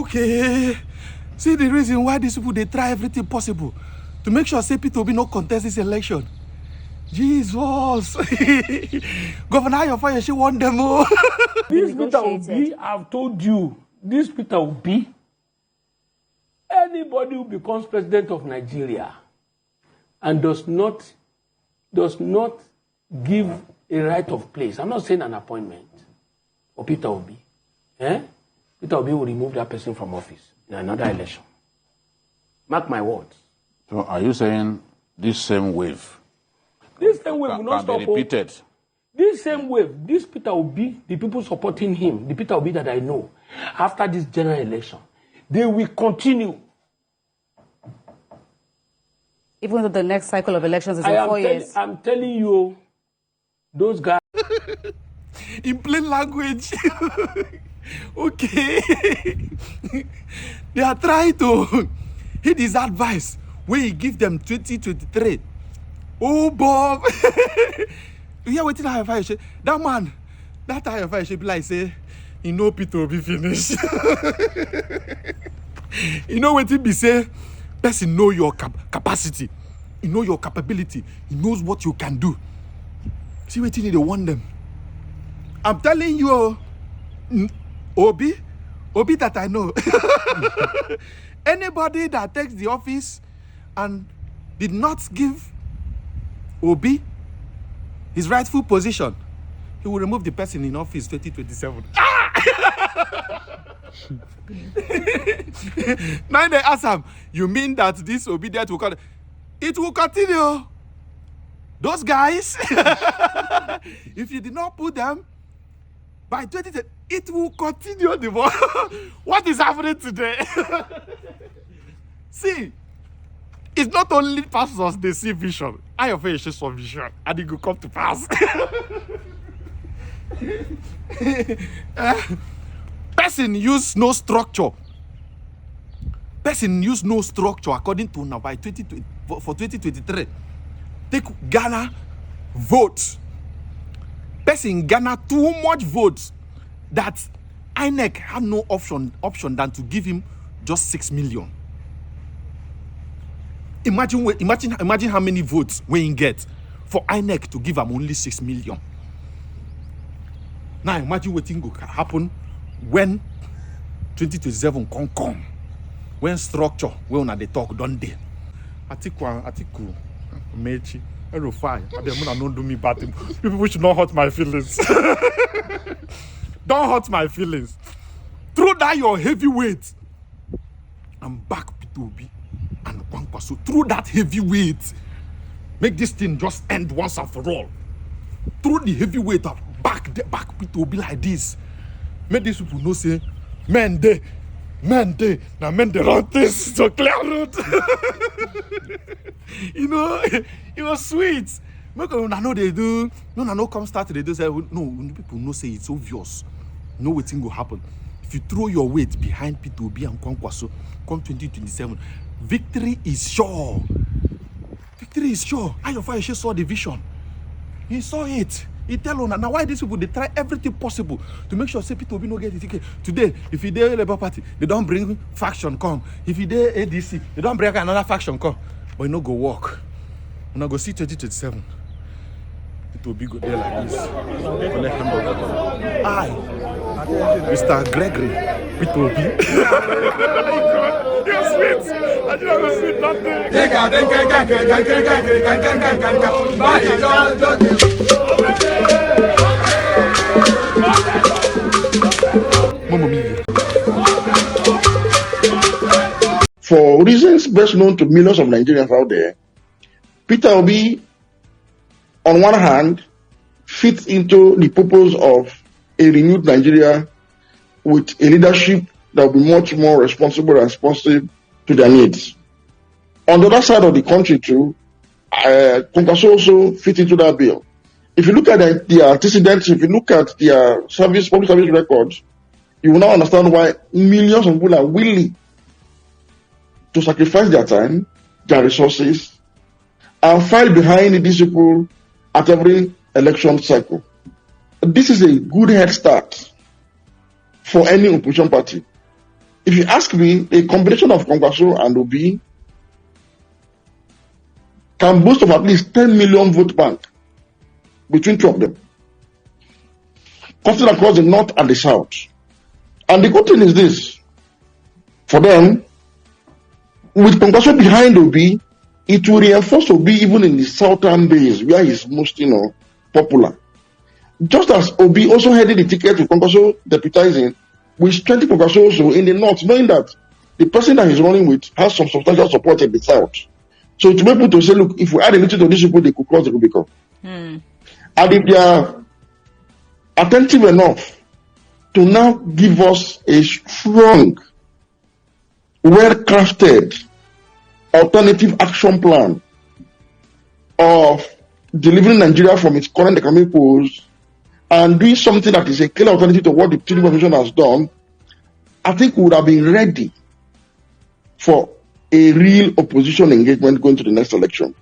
Okay. See the reason why these people, they try everything possible to make sure say Peter Obi no contest this election. Jesus. Governor Ayo Fayose won them all. This Peter Obi, I've told you, this Peter Obi, anybody who becomes president of Nigeria and does not give a right of place, I'm not saying an appointment, for Peter Obi, Peter Obi will remove that person from office in another election. Mark my words. So are you saying this same wave? This same wave will not stop. Be repeated. This same wave, this Peter Obi, the people supporting him, the Peter Obi that I know, after this general election, they will continue. Even though the next cycle of elections is in 4 years. I'm telling you, those guys. In plain language. Okay. They are trying to heed his advice when he give them 2023. Oh, Bob. You hear what Ayo Fayose? That man, that Ayo Fayose be like say, you know Peter Obi finish. You know what he be say? Person know your capacity. You know your capability. He knows what you can do. See what they want them. I'm telling you, Obi that I know. Anybody that takes the office and did not give Obi his rightful position, he will remove the person in office 2027. Now they ask him, you mean that this obedience will continue? It will continue. Those guys, if you did not put them by 2020, it will continue the war. What is happening today? See, it's not only pastors they see vision. Ayo Fayose saw vision, and it will come to pass. Person use no structure. Person use no structure according to now by 2020 for 2023. Take Ghana vote. Person Ghana too much votes that INEC had no option than to give him just 6 million. Imagine how many votes we can get for INEC to give him only 6 million. Now imagine what thing will happen when 2027 come. When structure we on the talk done day. Atiku Mechi Erufai. I don't do me bad. People should not hurt my feelings. Don't hurt my feelings. Throw that your heavyweight and back Peter Obi and Kwankwaso. Through that heavyweight, make this thing just end once and for all. Throw the heavyweight up back Peter Obi like this. Make these people know say men they run this to clear road. You know, it was sweet. Make I know they do. No come start they do say no people know say it's obvious. No waiting will happen. If you throw your weight behind Peter Obi and Kwankwaso, come 2027, victory is sure. Victory is sure. Ayo Fayose saw the vision. He saw it. He tell on now why these people they try everything possible to make sure say Peter Obi no get the ticket. Today, if he dey Labour Party, they don't bring faction come. If he dey ADC, they don't bring another faction come. But you no go work. You no go see 2027. Peter Obi go there like this. Collect hamburger. Mr. Gregory, Peter Obi. You're sweet. I did not sweet nothing. For reasons best known to millions of Nigerians out there, Peter Obi, on one hand, fits into the purpose of a renewed Nigeria with a leadership that will be much more responsible and responsive to their needs. On the other side of the country too, Kwankwaso also fit into that bill. If you look at their antecedents, if you look at their public service records, you will now understand why millions of people are willing to sacrifice their time, their resources, and fight behind these people at every election cycle. This is a good head start for any opposition party. If you ask me, a combination of Kwankwaso and Obi can boast of at least 10 million vote bank between two of them, cutting across the north and the south. And the good thing is this, for them, with Kwankwaso behind Obi, it will reinforce Obi even in the southern base where he's most, popular. Just as Obi also headed the ticket with Kwankwaso deputizing, we strengthen Kwankwaso also in the north, knowing that the person that he's running with has some substantial support in the south. So to be able to say, look, if we add a little to these people, they could cross the Rubicon. And if they are attentive enough to now give us a strong, well-crafted, alternative action plan of delivering Nigeria from its current economic woes and doing something that is a clear alternative to what the Tinubu administration has done, I think we would have been ready for a real opposition engagement going to the next election.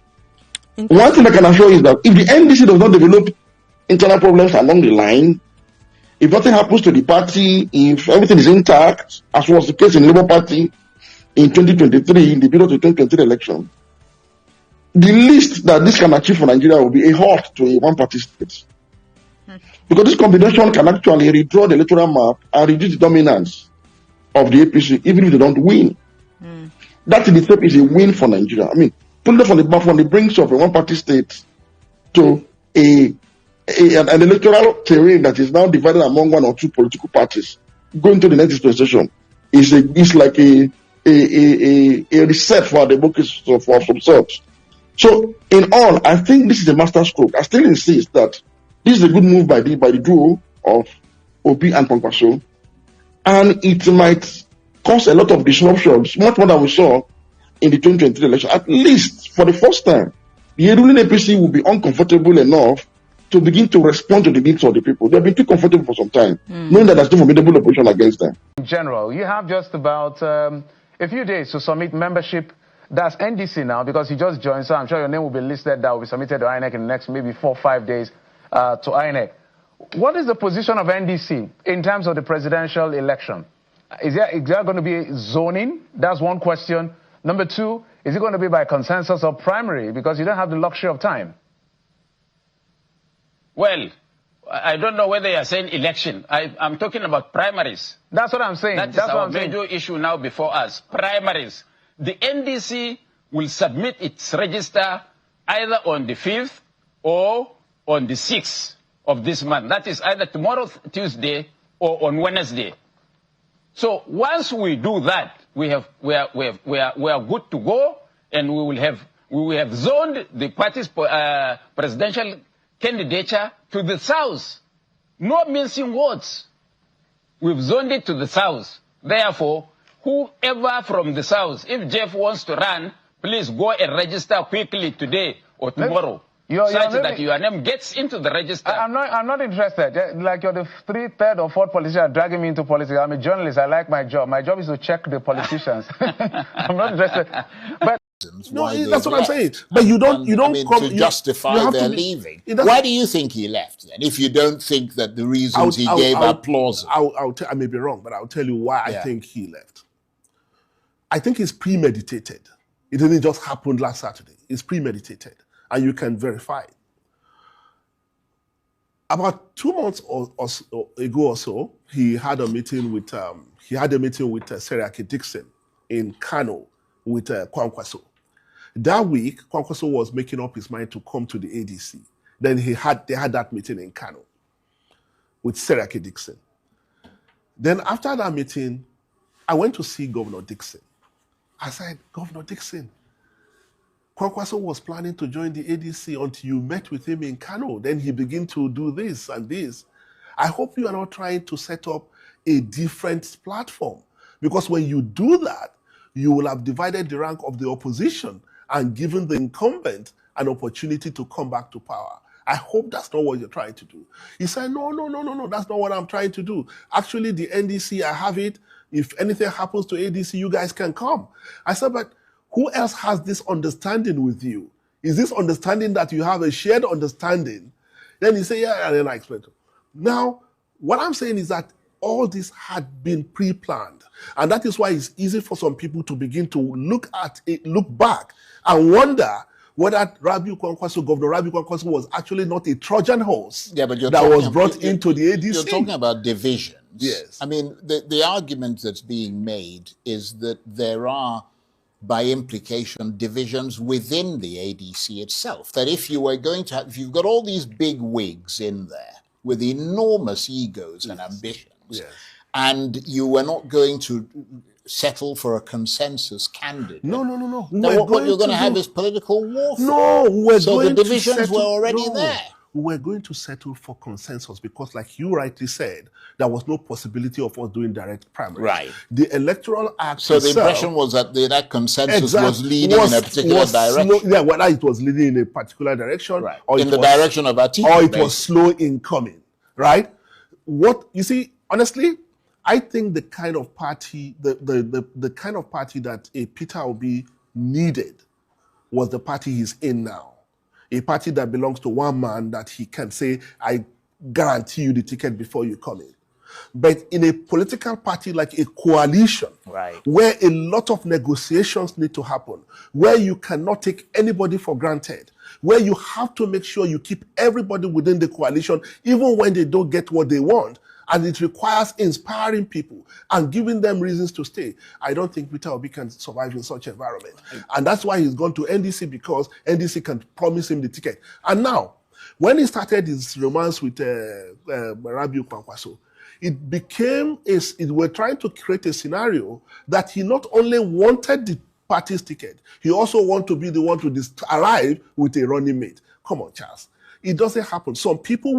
One thing I can assure you is that if the NDC does not develop internal problems along the line, if nothing happens to the party, if everything is intact, as was the case in the Labour Party in 2023, in the period of the 2023 election, the least that this can achieve for Nigeria will be a halt to a one-party state. Because this combination can actually redraw the electoral map and reduce the dominance of the APC, even if they don't win. That in itself is a win for Nigeria. I mean, put it from the brink of a one-party state to an electoral terrain that is now divided among one or two political parties, going to the next dispensation is like a reset for our democracy of some sort. So, in all, I think this is a masterstroke. I still insist that this is a good move by the duo of Obi and Kwankwaso, and it might cause a lot of disruptions, much more than we saw in the 2023 election. At least for the first time, the ruling APC will be uncomfortable enough to begin to respond to the needs of the people. They've been too comfortable for some time, knowing that there's no formidable opposition against them. In general, you have just about a few days to submit membership. That's NDC now, because you just joined, so I'm sure your name will be listed. That will be submitted to INEC in the next maybe 4 or 5 days to INEC. What is the position of NDC in terms of the presidential election? Is there going to be zoning? That's one question. Number two, is it going to be by consensus or primary? Because you don't have the luxury of time. Well, I don't know whether you're saying election. I'm talking about primaries. That's what I'm saying. That's our major issue now before us. Primaries. The NDC will submit its register either on the 5th or on the 6th of this month. That is either tomorrow, Tuesday, or on Wednesday. So once we do that, we are good to go, and we will have zoned the party's presidential candidature to the south. No mincing words. We've zoned it to the south. Therefore, whoever from the south, if Jeff wants to run, please go and register quickly today or tomorrow. That your name gets into the register. I'm not interested. Like you're the 3rd or 4th politician dragging me into politics. I'm a journalist. I like my job. My job is to check the politicians. I'm not interested. But no, that's what I'm saying. But you don't to justify their leaving. Why do you think he left then? If you don't think that the reasons he gave are plausible, I may be wrong, but I'll tell you why I think he left. I think it's premeditated. It didn't just happen last Saturday. It's premeditated, and you can verify it. About 2 months ago or so, he had a meeting with Seriake Dixon in Kano with Kwankwaso. That week, Kwankwaso was making up his mind to come to the ADC. Then they had that meeting in Kano with Seriake Dixon. Then after that meeting, I went to see Governor Dixon. I said, Governor Dixon, Kwankwaso was planning to join the ADC until you met with him in Kano. Then he began to do this and this. I hope you are not trying to set up a different platform, because when you do that, you will have divided the rank of the opposition and given the incumbent an opportunity to come back to power. I hope that's not what you're trying to do. He said, no, that's not what I'm trying to do. Actually, the NDC, I have it. If anything happens to ADC, you guys can come. I said, but who else has this understanding with you? Is this understanding that you have a shared understanding? Then he said, yeah, and then I explained to him. Now, what I'm saying is that all this had been pre-planned. And that is why it's easy for some people to begin to look back and wonder whether Governor Rabiu Kwankwaso was actually not a Trojan horse that was brought into the ADC. You're talking about divisions. Yes. I mean, the argument that's being made is that there are, by implication, divisions within the ADC itself. That if you were going to if you've got all these big wigs in there with enormous egos and ambitions, and you were not going to settle for a consensus candidate. No. Then what you're going to have is political warfare. No, so the divisions were already there. We're going to settle for consensus because, like you rightly said, there was no possibility of us doing direct primary. Right. The Electoral Act So the impression was that that consensus was leading in a particular direction. Whether it was leading in a particular direction, or in the direction of Atiku, or it was slow in coming. Right? What you see, honestly, I think the kind of party, the kind of party that a Peter Obi needed was the party he's in now. A party that belongs to one man that he can say, I guarantee you the ticket before you come in. But in a political party like a coalition, where a lot of negotiations need to happen, where you cannot take anybody for granted, where you have to make sure you keep everybody within the coalition, even when they don't get what they want, and it requires inspiring people and giving them reasons to stay. I don't think Peter Obi can survive in such an environment. And that's why he's gone to NDC, because NDC can promise him the ticket. And now, when he started his romance with Rabiu Kwankwaso, it became, we're trying to create a scenario that he not only wanted the party's ticket, he also wanted to be the one to arrive with a running mate. Come on, Charles. It doesn't happen. Some people will